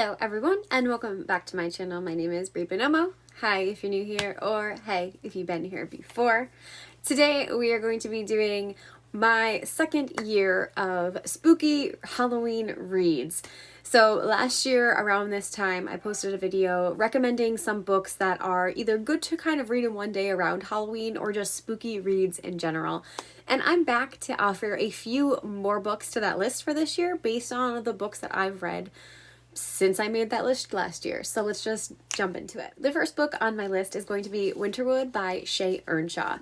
Hello everyone and welcome back to my channel. My name is Bree Buonomo. Hi if you're new here, or hey if you've been here before. Today we are going to be doing my second year of spooky Halloween reads. So last year around this time I posted a video recommending some books that are either good to kind of read in one day around Halloween or just spooky reads in general. And I'm back to offer a few more books to that list for this year based on the books that I've read since I made that list last year. So let's just jump into it. The first book on my list is going to be Winterwood by Shea Ernshaw.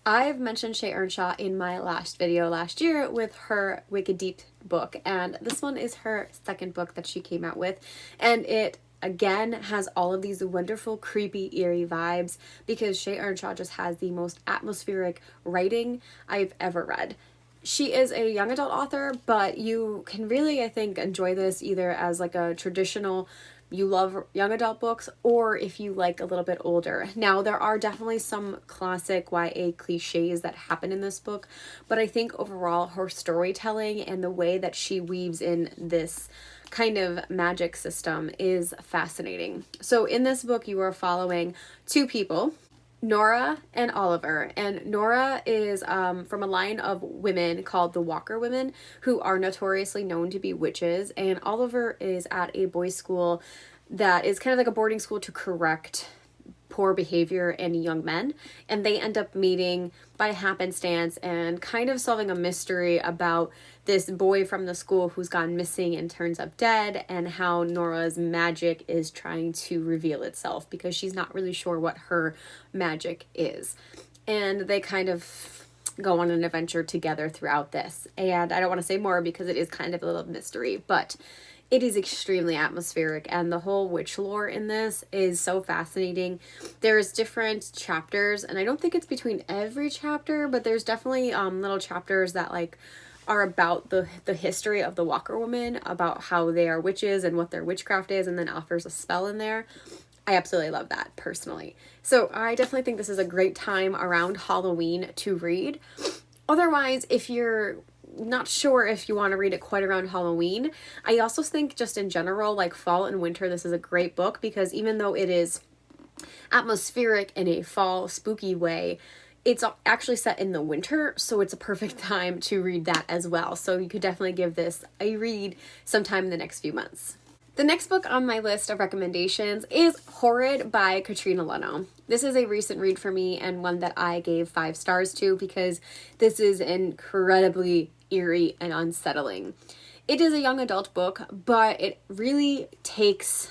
I've mentioned Shea Ernshaw in my last video last year with her Wicked Deep book, and this one is her second book that she came out with, and it again has all of these wonderful creepy eerie vibes because Shea Ernshaw just has the most atmospheric writing I've ever read. She is a young adult author, but you can really, I think, enjoy this either as like a traditional, you love young adult books, or if you like a little bit older. Now, there are definitely some classic YA cliches that happen in this book, but I think overall her storytelling and the way that she weaves in this kind of magic system is fascinating. So in this book, you are following two people, Nora and Oliver, and Nora is from a line of women called the Walker women who are notoriously known to be witches, and Oliver is at a boys' school that is kind of like a boarding school to correct poor behavior in young men, and they end up meeting by happenstance and kind of solving a mystery about this boy from the school who's gone missing and turns up dead, and how Nora's magic is trying to reveal itself because she's not really sure what her magic is. And they kind of go on an adventure together throughout this, and I don't want to say more because it is kind of a little mystery, but it is extremely atmospheric, and the whole witch lore in this is so fascinating. There's different chapters, and I don't think it's between every chapter, but there's definitely little chapters that like are about the history of the Walker woman, about how they are witches and what their witchcraft is, and then offers a spell in there. I absolutely love that personally. So I definitely think this is a great time around Halloween to read. Otherwise, if you're not sure if you want to read it quite around Halloween, I also think just in general, like fall and winter, this is a great book because even though it is atmospheric in a fall spooky way, it's actually set in the winter, so it's a perfect time to read that as well. So you could definitely give this a read sometime in the next few months. The next book on my list of recommendations is Horrid by Katrina Leno. This is a recent read for me and one that I gave 5 stars to because this is incredibly eerie and unsettling. It is a young adult book, but it really takes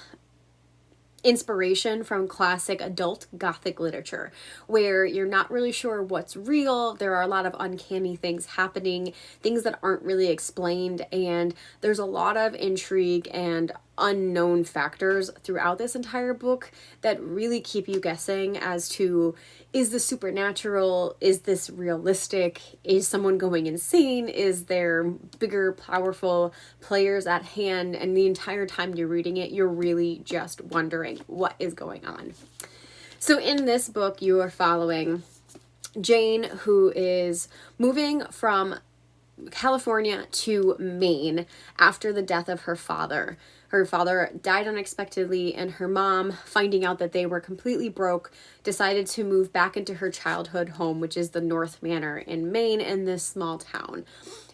inspiration from classic adult gothic literature where you're not really sure what's real. There are a lot of uncanny things happening, things that aren't really explained, and there's a lot of intrigue and unknown factors throughout this entire book that really keep you guessing as to, is this supernatural? Is this realistic? Is someone going insane? Is there bigger, powerful players at hand? And the entire time you're reading it, you're really just wondering what is going on. So in this book, you are following Jane, who is moving from California to Maine after the death of her father. Her father died unexpectedly, and her mom, finding out that they were completely broke, decided to move back into her childhood home, which is the North Manor in Maine, in this small town.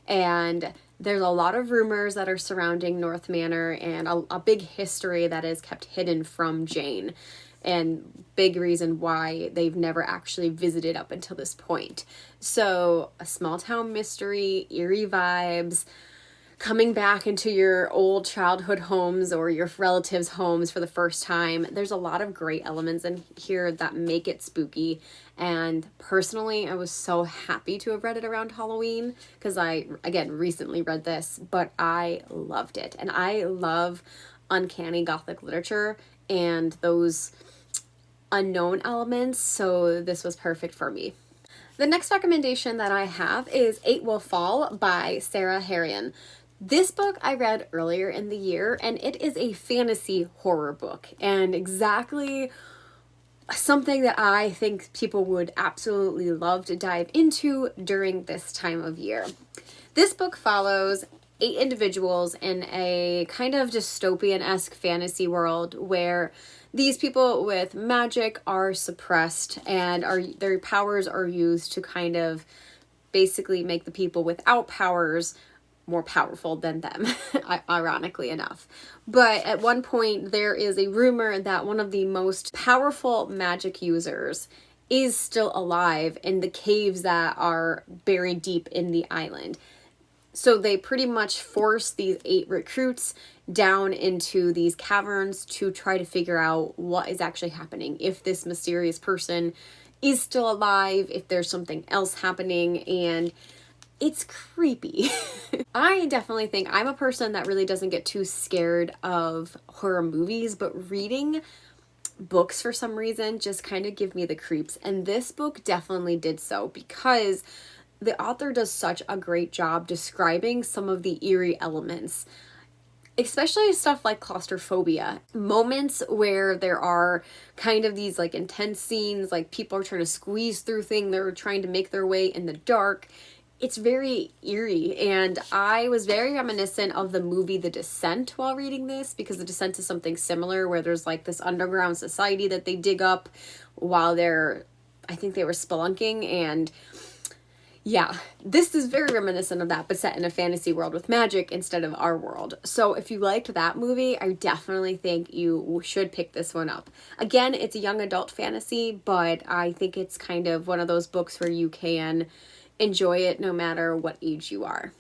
And there's a lot of rumors that are surrounding North Manor and a big history that is kept hidden from Jane, and big reason why they've never actually visited up until this point. So a small town mystery, eerie vibes, coming back into your old childhood homes or your relatives' homes for the first time. There's a lot of great elements in here that make it spooky. And personally, I was so happy to have read it around Halloween because I, again, recently read this, but I loved it. And I love uncanny gothic literature and those unknown elements, so this was perfect for me. The next recommendation that I have is Eight Will Fall by Sarah Harrion. This book I read earlier in the year, and it is a fantasy horror book, and exactly something that I think people would absolutely love to dive into during this time of year. This book follows 8 individuals in a kind of dystopian-esque fantasy world where these people with magic are suppressed and their powers are used to kind of basically make the people without powers more powerful than them, ironically enough. But at one point, there is a rumor that one of the most powerful magic users is still alive in the caves that are buried deep in the island. So they pretty much force these 8 recruits down into these caverns to try to figure out what is actually happening. If this mysterious person is still alive, if there's something else happening, and it's creepy. I definitely think I'm a person that really doesn't get too scared of horror movies, but reading books for some reason just kind of give me the creeps. And this book definitely did so because the author does such a great job describing some of the eerie elements, especially stuff like claustrophobia. Moments where there are kind of these like intense scenes, like people are trying to squeeze through things, they're trying to make their way in the dark. It's very eerie, and I was very reminiscent of the movie The Descent while reading this, because The Descent is something similar where there's like this underground society that they dig up while I think they were spelunking, and yeah, this is very reminiscent of that, but set in a fantasy world with magic instead of our world. So if you liked that movie, I definitely think you should pick this one up. Again, it's a young adult fantasy, but I think it's kind of one of those books where you can enjoy it no matter what age you are.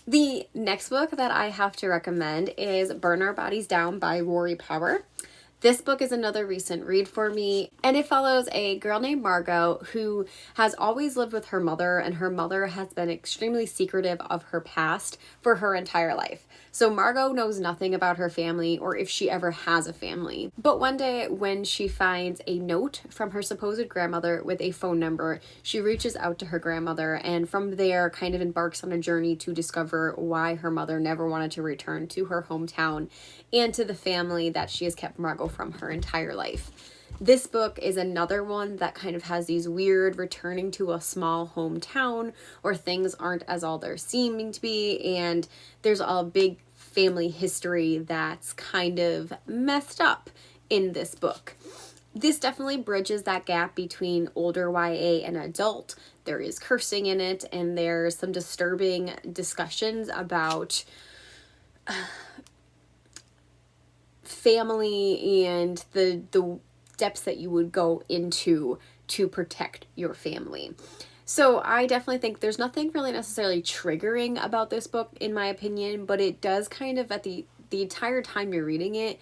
The next book that I have to recommend is Burn Our Bodies Down by Rory Power. This book is another recent read for me, and it follows a girl named Margot who has always lived with her mother, and her mother has been extremely secretive of her past for her entire life. So Margot knows nothing about her family or if she ever has a family. But one day when she finds a note from her supposed grandmother with a phone number, she reaches out to her grandmother, and from there kind of embarks on a journey to discover why her mother never wanted to return to her hometown and to the family that she has kept Margot from her entire life. This book is another one that kind of has these weird returning to a small hometown where things aren't as all they're seeming to be, and there's a big family history that's kind of messed up in this book. This definitely bridges that gap between older YA and adult. There is cursing in it, and there's some disturbing discussions about family and the depths that you would go into to protect your family. So I definitely think there's nothing really necessarily triggering about this book, in my opinion, but it does kind of, at the entire time you're reading it,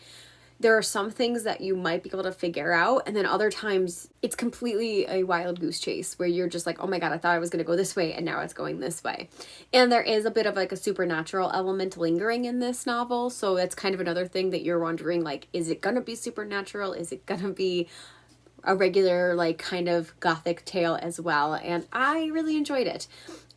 there are some things that you might be able to figure out, and then other times it's completely a wild goose chase where you're just like, oh my god, I thought I was going to go this way and now it's going this way. And there is a bit of like a supernatural element lingering in this novel, so it's kind of another thing that you're wondering, like, is it going to be supernatural? Is it going to be a regular like kind of gothic tale as well? And I really enjoyed it.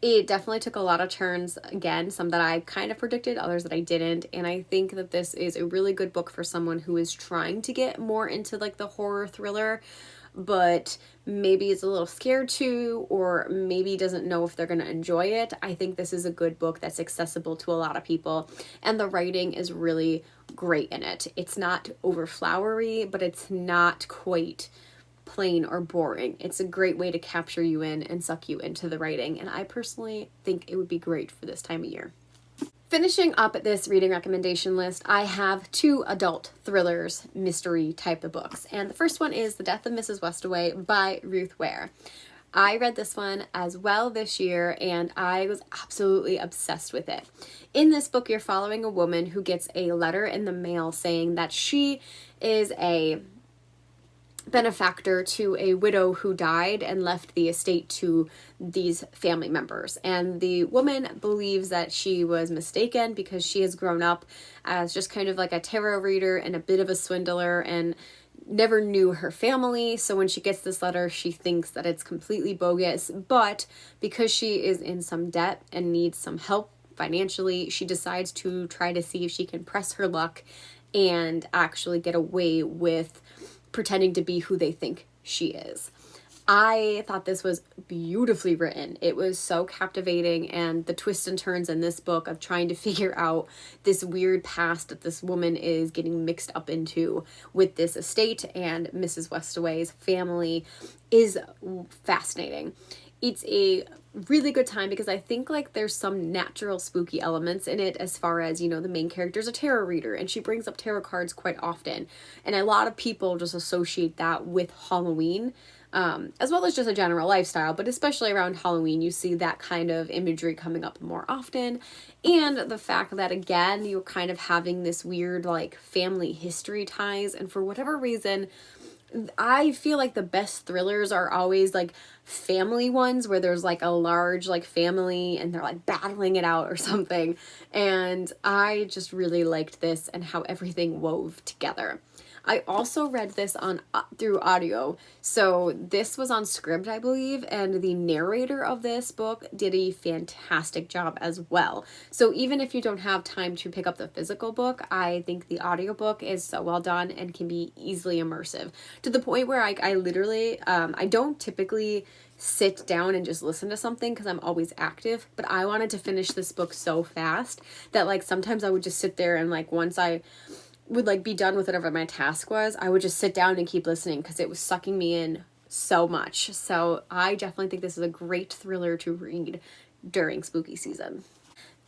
It definitely took a lot of turns, again, some that I kind of predicted, others that I didn't, and I think that this is a really good book for someone who is trying to get more into like the horror thriller, but maybe is a little scared to, or maybe doesn't know if they're going to enjoy it. I think this is a good book that's accessible to a lot of people, and the writing is really great in it. It's not over flowery, but it's not quite plain or boring. It's a great way to capture you in and suck you into the writing, and I personally think it would be great for this time of year. Finishing up this reading recommendation list, I have 2 adult thrillers, mystery type of books, and the first one is The Death of Mrs Westaway by Ruth Ware. I read this one as well this year, and I was absolutely obsessed with it. In this book, you're following a woman who gets a letter in the mail saying that she is a benefactor to a widow who died and left the estate to these family members. And the woman believes that she was mistaken because she has grown up as just kind of like a tarot reader and a bit of a swindler and never knew her family. So when she gets this letter, she thinks that it's completely bogus. But because she is in some debt and needs some help financially, she decides to try to see if she can press her luck and actually get away with pretending to be who they think she is. I thought this was beautifully written. It was so captivating, and the twists and turns in this book of trying to figure out this weird past that this woman is getting mixed up into with this estate and Mrs. Westaway's family is fascinating. It's a really good time because I think like there's some natural spooky elements in it, as far as, you know, the main character's a tarot reader and she brings up tarot cards quite often. And a lot of people just associate that with Halloween, as well as just a general lifestyle, but especially around Halloween, you see that kind of imagery coming up more often. And the fact that, again, you're kind of having this weird like family history ties, and for whatever reason, I feel like the best thrillers are always like family ones where there's like a large like family and they're like battling it out or something. And I just really liked this and how everything wove together. I also read this on through audio. So this was on Scribd, I believe, and the narrator of this book did a fantastic job as well. So even if you don't have time to pick up the physical book, I think the audiobook is so well done and can be easily immersive, to the point where I literally, I don't typically sit down and just listen to something because I'm always active, but I wanted to finish this book so fast that like sometimes I would just sit there and like once I would like be done with whatever my task was, I would just sit down and keep listening because it was sucking me in so much. So I definitely think this is a great thriller to read during spooky season.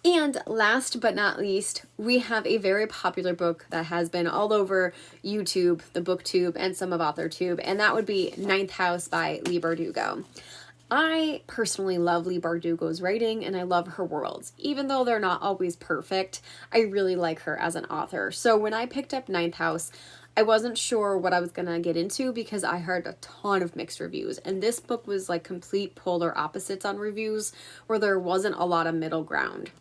And last but not least, we have a very popular book that has been all over YouTube, the BookTube, and some of AuthorTube, and that would be Ninth House by Leigh Bardugo. I personally love Leigh Bardugo's writing and I love her worlds. Even though they're not always perfect, I really like her as an author. So when I picked up Ninth House, I wasn't sure what I was going to get into because I heard a ton of mixed reviews. And this book was like complete polar opposites on reviews where there wasn't a lot of middle ground.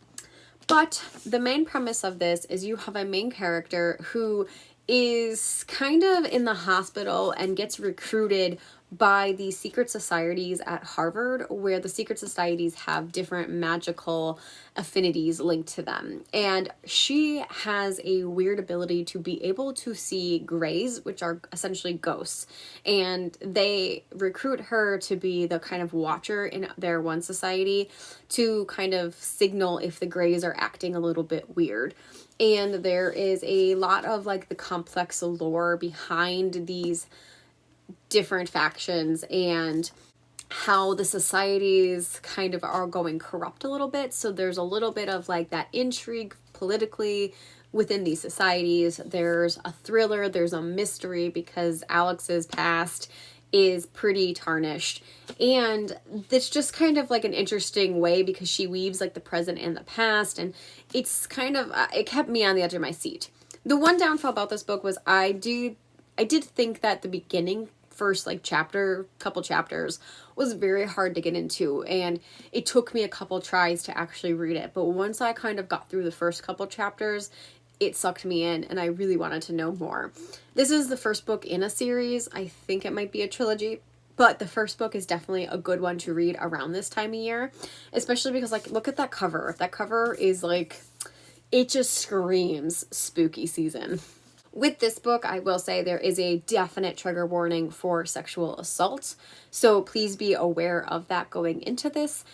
But the main premise of this is you have a main character who is kind of in the hospital and gets recruited by the secret societies at Harvard, where the secret societies have different magical affinities linked to them. And she has a weird ability to be able to see greys, which are essentially ghosts. And they recruit her to be the kind of watcher in their one society to kind of signal if the greys are acting a little bit weird. And there is a lot of like the complex lore behind these different factions and how the societies kind of are going corrupt a little bit. So there's a little bit of like that intrigue politically within these societies. There's a thriller, there's a mystery because Alex's past is pretty tarnished. And it's just kind of like an interesting way because she weaves like the present and the past, and it's kind of, it kept me on the edge of my seat. The one downfall about this book was I did think that the beginning, first like couple chapters was very hard to get into, and it took me a couple tries to actually read it. But once I kind of got through the first couple chapters, it sucked me in and I really wanted to know more. This is the first book in a series. I think it might be a trilogy, but the first book is definitely a good one to read around this time of year, especially because like look at that cover. That cover is like, it just screams spooky season. With this book, I will say there is a definite trigger warning for sexual assault, so please be aware of that going into this.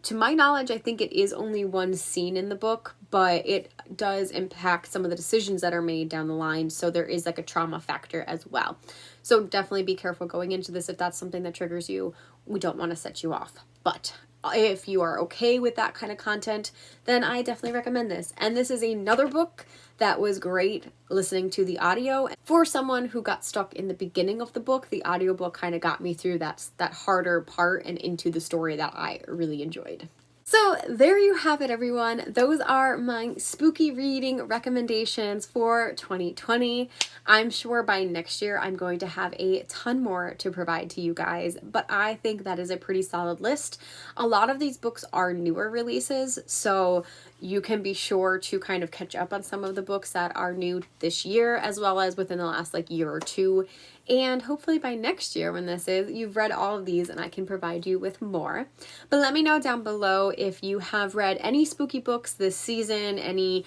To my knowledge, I think it is only one scene in the book, but it does impact some of the decisions that are made down the line, so there is like a trauma factor as well. So definitely be careful going into this if that's something that triggers you. We don't want to set you off. But if you are okay with that kind of content, then I definitely recommend this. And this is another book that was great listening to the audio. For someone who got stuck in the beginning of the book, the audiobook kind of got me through that harder part and into the story that I really enjoyed. So there you have it, everyone. Those are my spooky reading recommendations for 2020. I'm sure by next year I'm going to have a ton more to provide to you guys, but I think that is a pretty solid list. A lot of these books are newer releases, so you can be sure to kind of catch up on some of the books that are new this year, as well as within the last like year or two. And hopefully by next year when this is, you've read all of these and I can provide you with more. But let me know down below if you have read any spooky books this season, any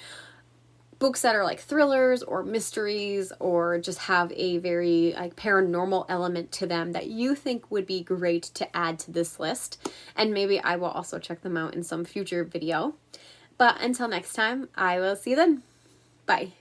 books that are like thrillers or mysteries or just have a very like paranormal element to them that you think would be great to add to this list. And maybe I will also check them out in some future video. But until next time, I will see you then. Bye.